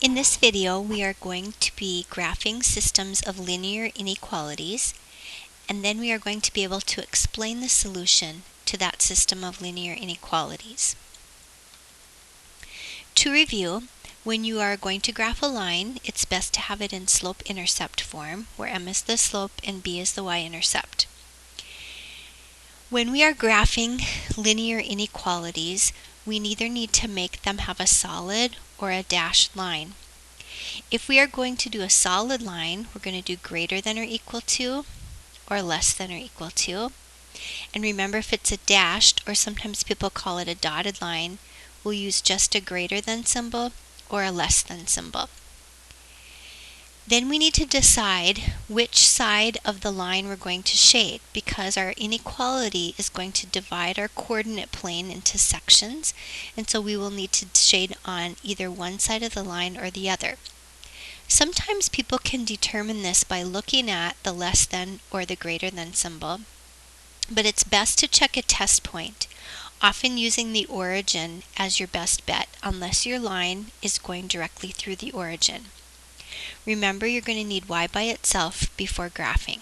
In this video, we are going to be graphing systems of linear inequalities, and then we are going to be able to explain the solution to that system of linear inequalities. To review, when you are going to graph a line, it's best to have it in slope-intercept form, where m is the slope and b is the y-intercept. When we are graphing linear inequalities, we either need to make them have a solid or a dashed line. If we are going to do a solid line, we're going to do greater than or equal to or less than or equal to. And remember, if it's a dashed, or sometimes people call it a dotted line, we'll use just a greater than symbol or a less than symbol. Then we need to decide which side of the line we're going to shade, because our inequality is going to divide our coordinate plane into sections, and so we will need to shade on either one side of the line or the other. Sometimes people can determine this by looking at the less than or the greater than symbol, but it's best to check a test point, often using the origin as your best bet, unless your line is going directly through the origin. Remember, you're going to need y by itself before graphing.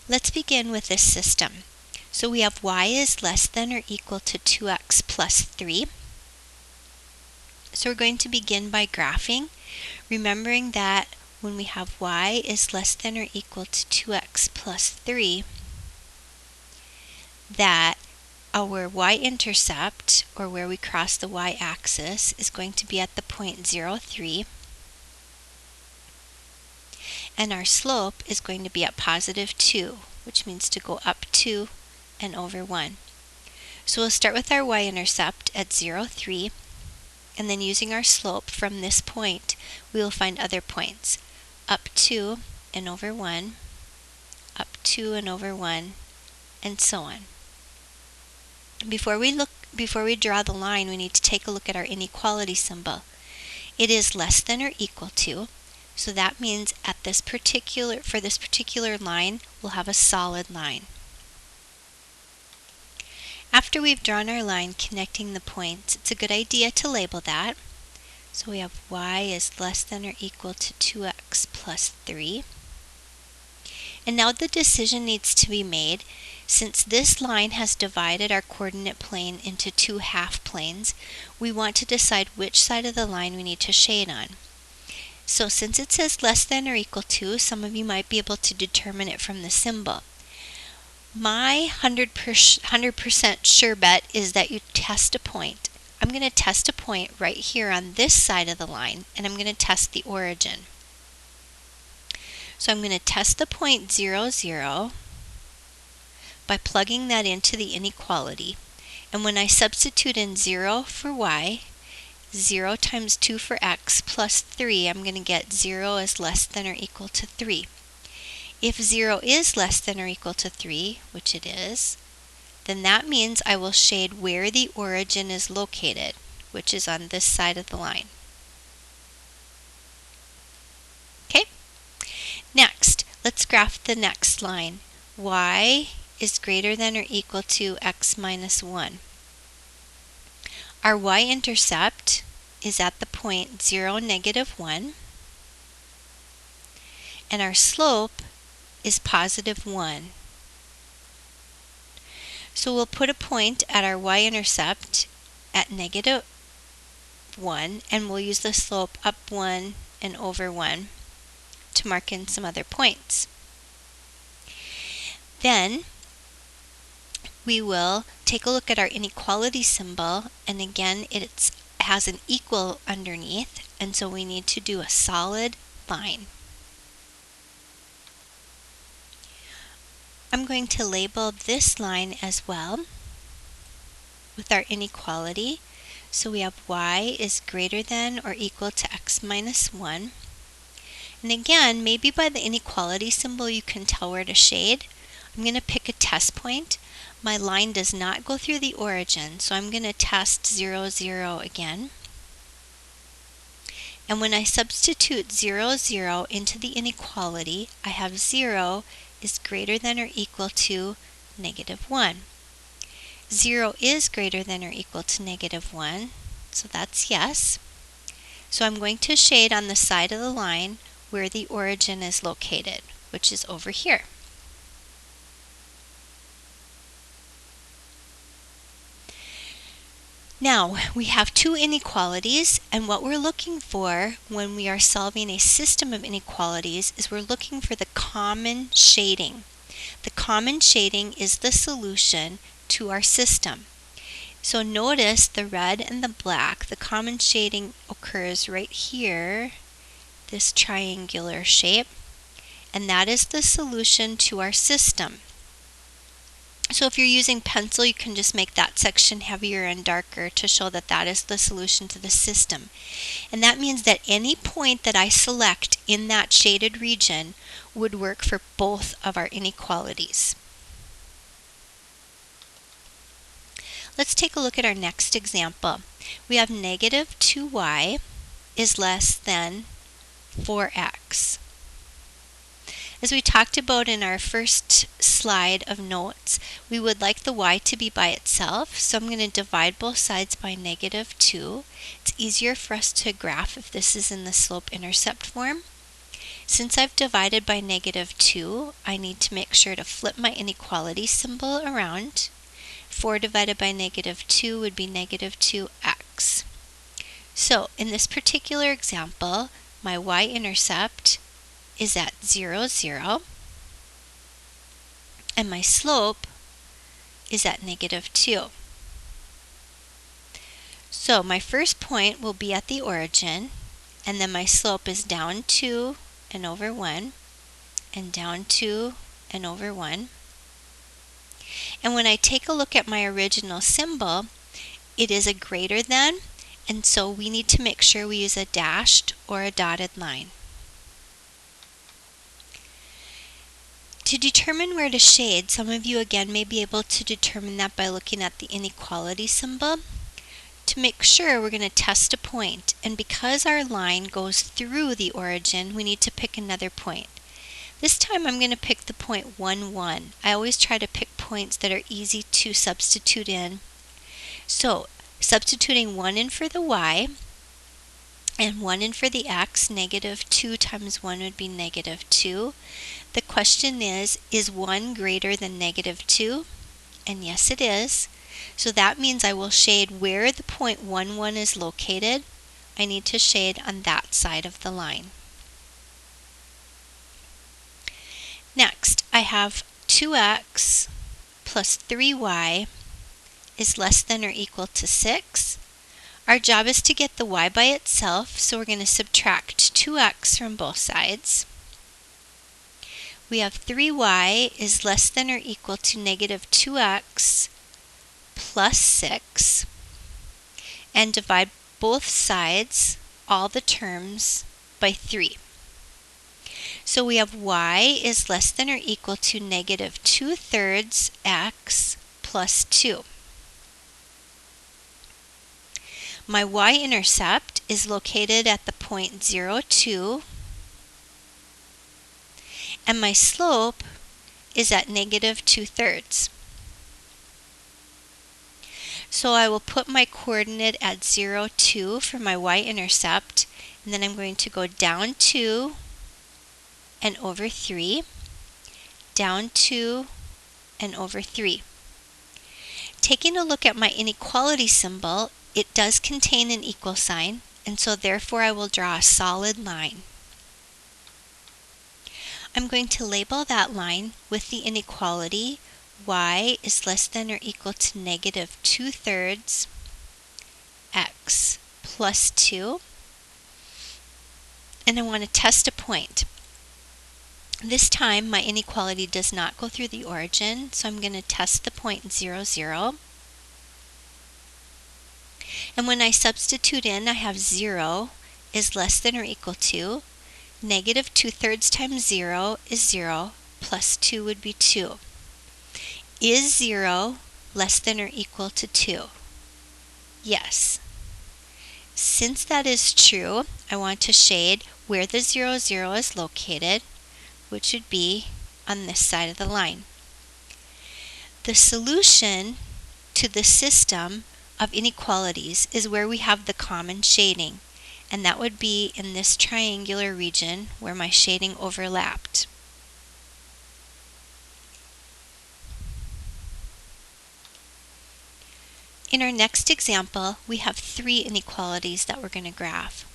Let's begin with this system. So we have y is less than or equal to 2x plus 3. So we're going to begin by graphing, remembering that when we have y is less than or equal to 2x plus 3, that our y-intercept, or where we cross the y-axis, is going to be at the point 0, 3, and our slope is going to be at positive 2, which means to go up 2 and over 1. So we'll start with our y-intercept at 0, 3, and then using our slope from this point, we will find other points, up 2 and over 1, up 2 and over 1, and so on. Before we draw the line, we need to take a look at our inequality symbol. It is less than or equal to, so that means for this particular line, we'll have a solid line. After we've drawn our line connecting the points, it's a good idea to label that. So we have y is less than or equal to 2x plus 3. And now the decision needs to be made. Since this line has divided our coordinate plane into two half planes, we want to decide which side of the line we need to shade on. So since it says less than or equal to, some of you might be able to determine it from the symbol. My 100% sure bet is that you test a point. I'm going to test a point right here on this side of the line, and I'm going to test the origin. So I'm going to test the point 0, 0 by plugging that into the inequality. And when I substitute in 0 for y, 0 times 2 for x, plus 3, I'm going to get 0 is less than or equal to 3. If 0 is less than or equal to 3, which it is, then that means I will shade where the origin is located, which is on this side of the line. Okay? Next, let's graph the next line. Y is greater than or equal to x minus 1. Our y-intercept is at the point 0, negative 1, and our slope is positive 1. So we'll put a point at our y-intercept at negative 1, and we'll use the slope up 1 and over 1 to mark in some other points. Then we will take a look at our inequality symbol, and again it has an equal underneath, and so we need to do a solid line. I'm going to label this line as well with our inequality. So we have y is greater than or equal to x minus 1. And again, maybe by the inequality symbol you can tell where to shade. I'm going to pick a test point. My line does not go through the origin, so I'm going to test 0, 0 again. And when I substitute 0, 0 into the inequality, I have 0 is greater than or equal to negative 1. 0 is greater than or equal to negative 1, So that's yes. So I'm going to shade on the side of the line where the origin is located, which is over here. Now, we have two inequalities, and what we're looking for when we are solving a system of inequalities is we're looking for the common shading. The common shading is the solution to our system. So notice the red and the black, the common shading occurs right here, this triangular shape, and that is the solution to our system. So if you're using pencil, you can just make that section heavier and darker to show that that is the solution to the system. And that means that any point that I select in that shaded region would work for both of our inequalities. Let's take a look at our next example. We have negative 2y is less than 4x. As we talked about in our first slide of notes, we would like the y to be by itself, so I'm going to divide both sides by negative 2. It's easier for us to graph if this is in the slope-intercept form. Since I've divided by negative 2, I need to make sure to flip my inequality symbol around. 4 divided by negative 2 would be negative 2x. So in this particular example, my y-intercept is at 0, 0, and my slope is at negative 2. So my first point will be at the origin, and then my slope is down 2 and over 1, and down 2 and over 1. And when I take a look at my original symbol, it is a greater than, and so we need to make sure we use a dashed or a dotted line. To determine where to shade, some of you again may be able to determine that by looking at the inequality symbol. To make sure, we're going to test a point, and because our line goes through the origin, we need to pick another point. This time I'm going to pick the point 1, 1. I always try to pick points that are easy to substitute in. So, substituting 1 in for the y, and 1 in for the x, negative 2 times 1 would be negative 2. The question is 1 greater than negative 2? And yes, it is. So that means I will shade where the point 1, 1 is located. I need to shade on that side of the line. Next, I have 2x plus 3y is less than or equal to 6. Our job is to get the y by itself, so we're going to subtract 2x from both sides. We have 3y is less than or equal to negative 2x plus 6, and divide both sides, all the terms, by 3. So we have y is less than or equal to negative 2/3 x plus 2. My y-intercept is located at the point 0, 2, and my slope is at negative 2/3. So I will put my coordinate at 0, 2 for my y-intercept, and then I'm going to go down 2 and over 3, down 2 and over 3. Taking a look at my inequality symbol, it does contain an equal sign, and so therefore I will draw a solid line. I'm going to label that line with the inequality y is less than or equal to negative 2/3 x plus 2, and I want to test a point. This time my inequality does not go through the origin, so I'm going to test the point 0, 0. And when I substitute in, I have 0 is less than or equal to negative 2/3 times 0 is 0, plus 2 would be 2. Is 0 less than or equal to 2? Yes. Since that is true, I want to shade where the 0, 0 is located, which would be on this side of the line. The solution to the system of inequalities is where we have the common shading, and that would be in this triangular region where my shading overlapped. In our next example, we have three inequalities that we're going to graph.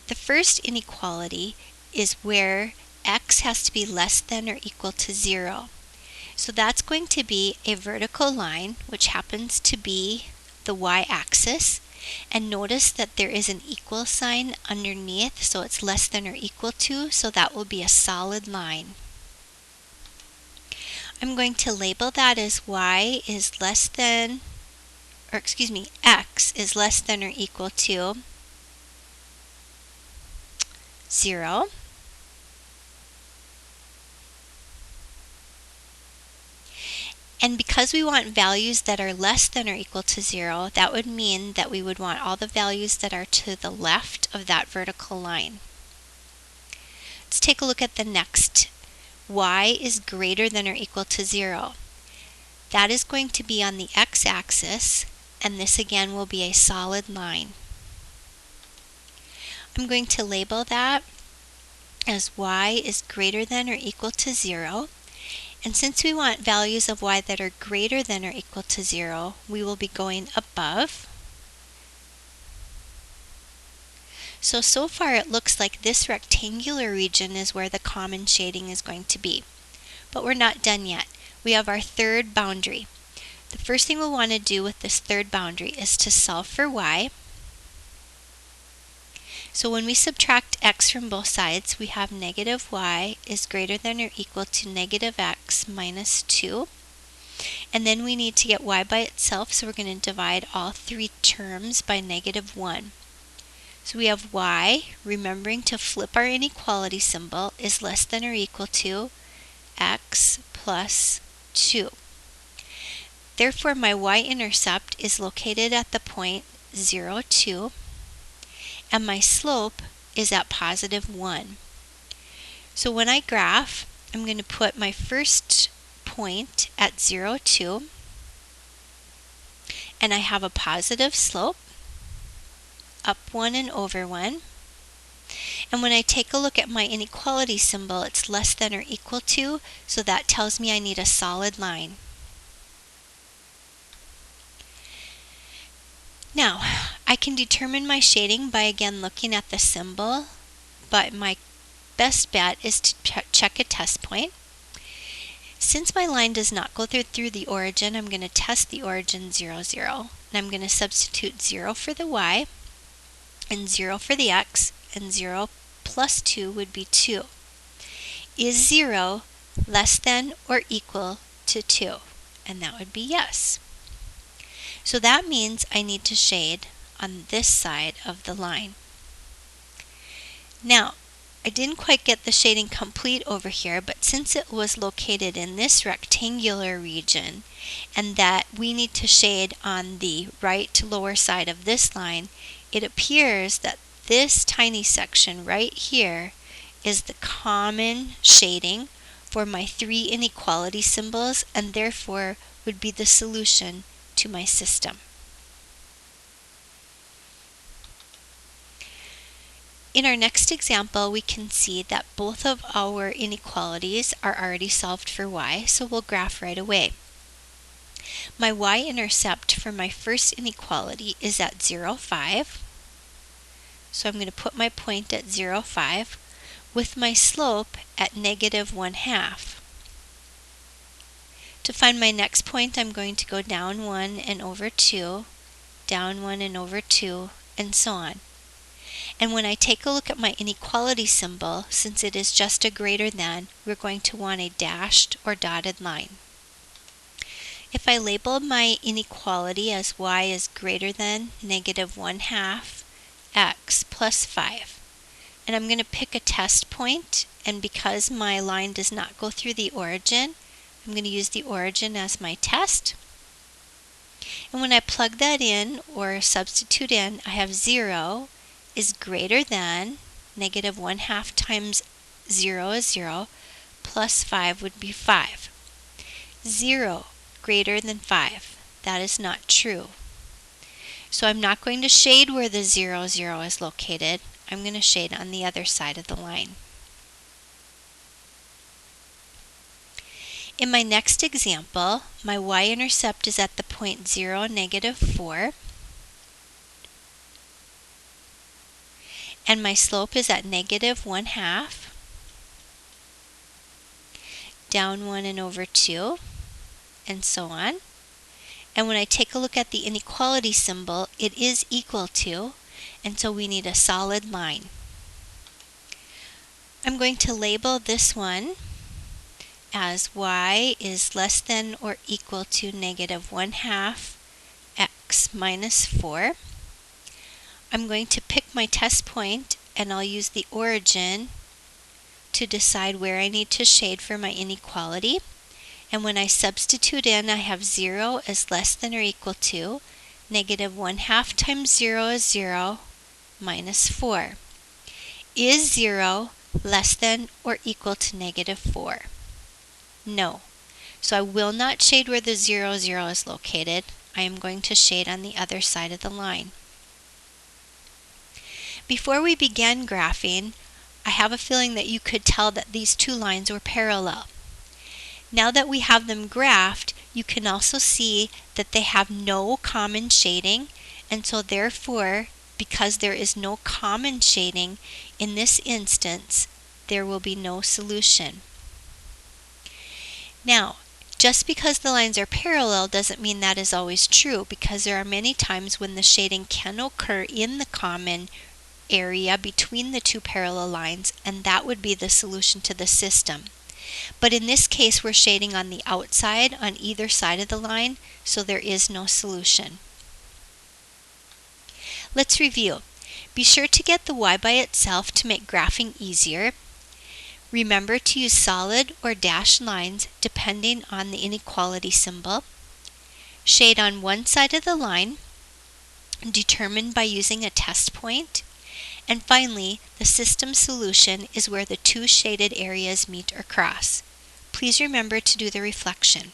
The first inequality is where x has to be less than or equal to 0. So that's going to be a vertical line, which happens to be the y-axis. And notice that there is an equal sign underneath, so it's less than or equal to, so that will be a solid line. I'm going to label that as y is less than, or excuse me, x is less than or equal to 0. And because we want values that are less than or equal to 0, that would mean that we would want all the values that are to the left of that vertical line. Let's take a look at the next. Y is greater than or equal to 0. That is going to be on the x-axis, and this again will be a solid line. I'm going to label that as y is greater than or equal to 0. And since we want values of y that are greater than or equal to 0, we will be going above. So far it looks like this rectangular region is where the common shading is going to be. But we're not done yet. We have our third boundary. The first thing we'll want to do with this third boundary is to solve for y. So when we subtract x from both sides, we have negative y is greater than or equal to negative x minus 2. And then we need to get y by itself, so we're going to divide all three terms by negative 1. So we have y, remembering to flip our inequality symbol, is less than or equal to x plus 2. Therefore, my y-intercept is located at the point 0, 2. And my slope is at positive 1. So when I graph, I'm going to put my first point at 0, 2, and I have a positive slope, up 1 and over 1. And when I take a look at my inequality symbol, it's less than or equal to, so that tells me I need a solid line. Now, I can determine my shading by again looking at the symbol, but my best bet is to check a test point. Since my line does not go through the origin, I'm going to test the origin 0, 0. And I'm going to substitute 0 for the y, and 0 for the x, and 0 plus 2 would be 2. Is 0 less than or equal to 2? And that would be yes. So that means I need to shade on this side of the line. Now, I didn't quite get the shading complete over here, but since it was located in this rectangular region, and that we need to shade on the right lower side of this line, it appears that this tiny section right here is the common shading for my three inequality symbols, and therefore would be the solution to my system. In our next example, we can see that both of our inequalities are already solved for y, so we'll graph right away. My y-intercept for my first inequality is at 0, 5. So I'm going to put my point at 0, 5 with my slope at negative 1/2. To find my next point, I'm going to go down 1 and over 2, down 1 and over 2, and so on. And when I take a look at my inequality symbol, since it is just a greater than, we're going to want a dashed or dotted line. If I label my inequality as y is greater than negative 1/2 x plus 5, and I'm going to pick a test point, and because my line does not go through the origin, I'm going to use the origin as my test. And when I plug that in or substitute in, I have 0 is greater than negative 1/2 times 0 is 0, plus 5 would be 5. 0 greater than 5. That is not true. So I'm not going to shade where the 0, 0 is located. I'm going to shade on the other side of the line. In my next example, my y-intercept is at the point 0, negative 4, and my slope is at negative 1/2, down 1 and over 2, and so on. And when I take a look at the inequality symbol, it is equal to, and so we need a solid line. I'm going to label this one as y is less than or equal to negative 1/2 x minus 4. I'm going to pick my test point, and I'll use the origin to decide where I need to shade for my inequality. And when I substitute in, I have 0 is less than or equal to negative 1/2 times 0 is 0 minus 4. Is 0 less than or equal to negative 4? No. So I will not shade where the 0, 0 is located. I am going to shade on the other side of the line. Before we began graphing, I have a feeling that you could tell that these two lines were parallel. Now that we have them graphed, you can also see that they have no common shading, and so therefore, because there is no common shading, in this instance, there will be no solution. Now, just because the lines are parallel doesn't mean that is always true, because there are many times when the shading can occur in the common area between the two parallel lines, and that would be the solution to the system. But in this case, we're shading on the outside on either side of the line, so there is no solution. Let's review. Be sure to get the y by itself to make graphing easier. Remember to use solid or dashed lines depending on the inequality symbol. Shade on one side of the line, determined by using a test point. And finally, the system solution is where the two shaded areas meet or cross. Please remember to do the reflection.